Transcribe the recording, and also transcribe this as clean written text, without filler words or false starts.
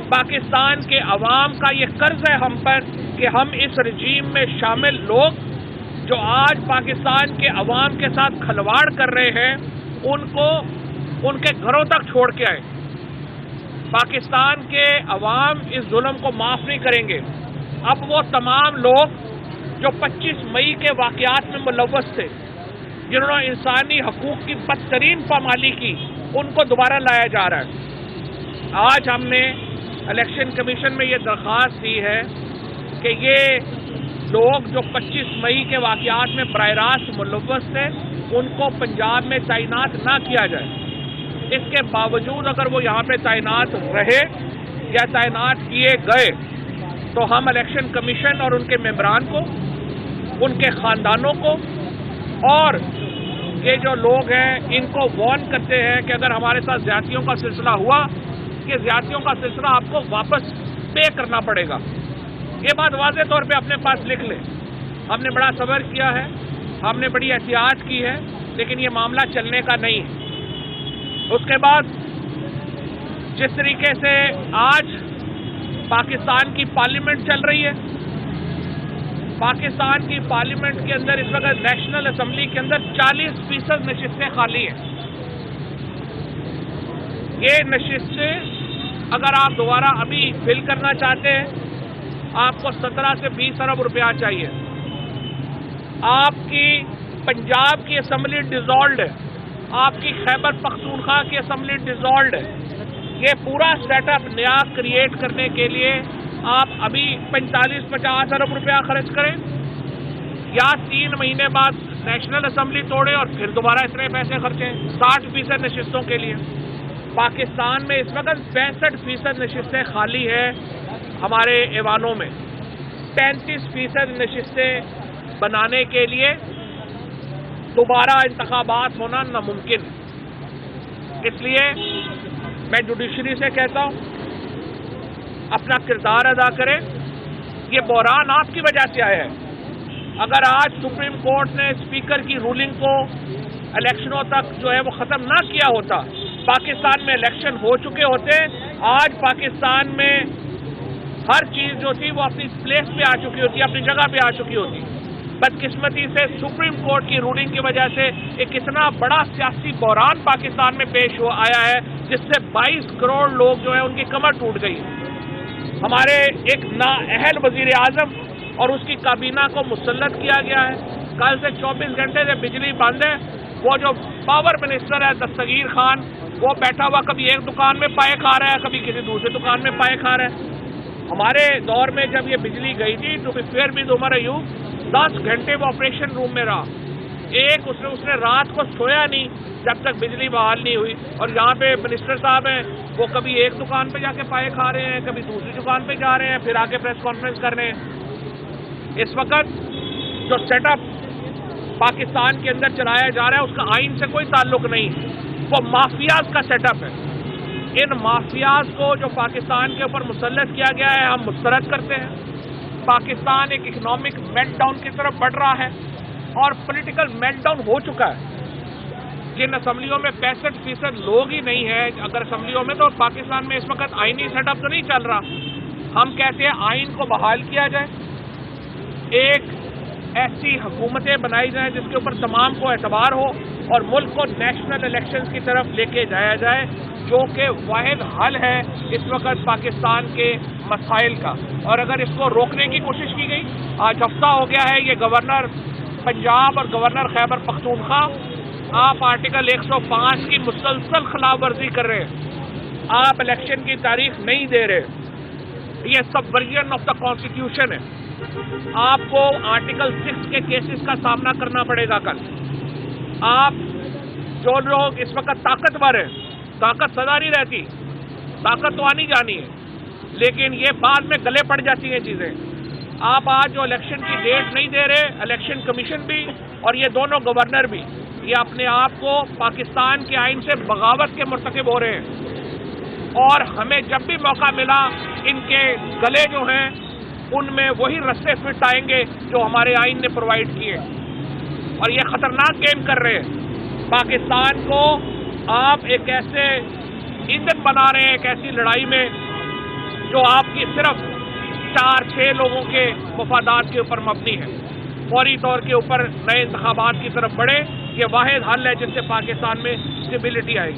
پاکستان کے عوام کا یہ قرض ہے ہم پر کہ ہم اس رجیم میں شامل لوگ جو آج پاکستان کے عوام کے ساتھ کھلواڑ کر رہے ہیں ان کو ان کے گھروں تک چھوڑ کے آئیں. پاکستان کے عوام اس ظلم کو معاف نہیں کریں گے. اب وہ تمام لوگ جو 25 مئی کے واقعات میں ملوث تھے، جنہوں نے انسانی حقوق کی بدترین پامالی کی، ان کو دوبارہ لایا جا رہا ہے. آج ہم نے الیکشن کمیشن میں یہ درخواست دی ہے کہ یہ لوگ جو 25 مئی کے واقعات میں براہ راست ملوث تھے ان کو پنجاب میں تعینات نہ کیا جائے. اس کے باوجود اگر وہ یہاں پہ تعینات رہے یا تعینات کیے گئے تو ہم الیکشن کمیشن اور ان کے ممبران کو، ان کے خاندانوں کو اور یہ جو لوگ ہیں ان کو وارن کرتے ہیں کہ اگر ہمارے ساتھ زیادتیوں کا سلسلہ ہوا، یہ زیادتیوں کا سلسلہ آپ کو واپس پے کرنا پڑے گا. یہ بات واضح طور پہ اپنے پاس لکھ لیں. ہم نے بڑا صبر کیا ہے، ہم نے بڑی احتیاط کی ہے، لیکن یہ معاملہ چلنے کا نہیں ہے. اس کے بعد جس طریقے سے آج پاکستان کی پارلیمنٹ چل رہی ہے، پاکستان کی پارلیمنٹ کے اندر اس وقت نیشنل اسمبلی کے اندر 40% نشستیں خالی ہیں. یہ نشستیں اگر آپ دوبارہ ابھی فل کرنا چاہتے ہیں آپ کو 17 سے 20 ارب روپیہ چاہیے. آپ کی پنجاب کی اسمبلی ڈیزالوڈ ہے، آپ کی خیبر پختونخوا کی اسمبلی ڈیزالوڈ ہے. یہ پورا سیٹ اپ نیا کریٹ کرنے کے لیے آپ ابھی 45-50 ارب روپیہ خرچ کریں یا 3 مہینے بعد نیشنل اسمبلی توڑیں اور پھر دوبارہ اتنے پیسے خرچیں 60% نشستوں کے لیے. پاکستان میں اس وقت 65% نشستیں خالی ہیں ہمارے ایوانوں میں. 35% نشستیں بنانے کے لیے دوبارہ انتخابات ہونا ناممکن. اس لیے میں جوڈیشری سے کہتا ہوں اپنا کردار ادا کریں. یہ بحران آپ کی وجہ سے آیا ہے. اگر آج سپریم کورٹ نے اسپیکر کی رولنگ کو الیکشنوں تک جو ہے وہ ختم نہ کیا ہوتا، پاکستان میں الیکشن ہو چکے ہوتے، آج پاکستان میں ہر چیز جو تھی وہ اپنی پلیس پہ آ چکی ہوتی، اپنی جگہ پہ آ چکی ہوتی. بدقسمتی سے سپریم کورٹ کی رولنگ کی وجہ سے ایک اتنا بڑا سیاسی بحران پاکستان میں پیش آیا ہے جس سے 22 کروڑ لوگ جو ہیں ان کی کمر ٹوٹ گئی. ہمارے ایک نااہل وزیر اعظم اور اس کی کابینہ کو مسلط کیا گیا ہے. کل سے 24 گھنٹے سے بجلی بند ہے. وہ جو پاور منسٹر ہے دستگیر خان، وہ بیٹھا ہوا کبھی ایک دکان میں پائے کھا رہا ہے، کبھی کسی دوسری دکان میں پائے کھا رہا ہے. ہمارے دور میں جب یہ بجلی گئی تھی تو فیئر بھی عمر ایوب 10 گھنٹے وہ آپریشن روم میں رہا. اس نے رات کو سویا نہیں جب تک بجلی بحال نہیں ہوئی. اور یہاں پہ منسٹر صاحب ہیں وہ کبھی ایک دکان پہ جا کے پائے کھا رہے ہیں، کبھی دوسری دکان پہ جا رہے ہیں، پھر آ کے پریس کانفرنس کر رہے ہیں. اس وقت جو سیٹ اپ پاکستان کے اندر چلایا جا رہا ہے اس کا آئین سے کوئی تعلق نہیں، وہ مافیاز کا سیٹ اپ ہے. ان مافیاز کو جو پاکستان کے اوپر مسلط کیا گیا ہے ہم مسترد کرتے ہیں. پاکستان ایک اکنامک میلٹ ڈاؤن کی طرف بڑھ رہا ہے اور پولیٹیکل میلٹ ڈاؤن ہو چکا ہے. جن اسمبلیوں میں 65% لوگ ہی نہیں ہیں اگر اسمبلیوں میں، تو پاکستان میں اس وقت آئینی سیٹ اپ تو نہیں چل رہا. ہم کہتے ہیں آئین کو بحال کیا جائے، ایک ایسی حکومتیں بنائی جائیں جس کے اوپر تمام کو اعتبار ہو اور ملک کو نیشنل الیکشنز کی طرف لے کے جایا جائے، جو کہ واحد حل ہے اس وقت پاکستان کے مسائل کا. اور اگر اس کو روکنے کی کوشش کی گئی، آج ہفتہ ہو گیا ہے یہ گورنر پنجاب اور گورنر خیبر پختونخوا آپ آرٹیکل 105 کی مسلسل خلاف ورزی کر رہے ہیں. آپ الیکشن کی تاریخ نہیں دے رہے. یہ سبورژن آف دا کانسٹیٹیوشن ہے. آپ کو آرٹیکل 6 کے کیسز کا سامنا کرنا پڑے گا. کل آپ جو لوگ اس وقت طاقتور ہیں، طاقت سدا نہیں رہتی، طاقت تو آنی جانی ہے، لیکن یہ بعد میں گلے پڑ جاتی ہیں چیزیں. آپ آج جو الیکشن کی ڈیٹ نہیں دے رہے، الیکشن کمیشن بھی اور یہ دونوں گورنر بھی، یہ اپنے آپ کو پاکستان کے آئین سے بغاوت کے مرتکب ہو رہے ہیں. اور ہمیں جب بھی موقع ملا ان کے گلے جو ہیں ان میں وہی رستے فٹ آئیں گے جو ہمارے آئین نے پرووائڈ کیے. اور یہ خطرناک گیم کر رہے ہیں. پاکستان کو آپ ایک ایسے ایندھن بنا رہے ہیں ایک ایسی لڑائی میں جو آپ کی صرف 4-6 لوگوں کے مفادات کے اوپر مبنی ہے، فوری طور کے اوپر نئے انتخابات کی طرف بڑھے۔ یہ واحد حل ہے جس سے پاکستان میں اسٹیبلٹی آئے گی۔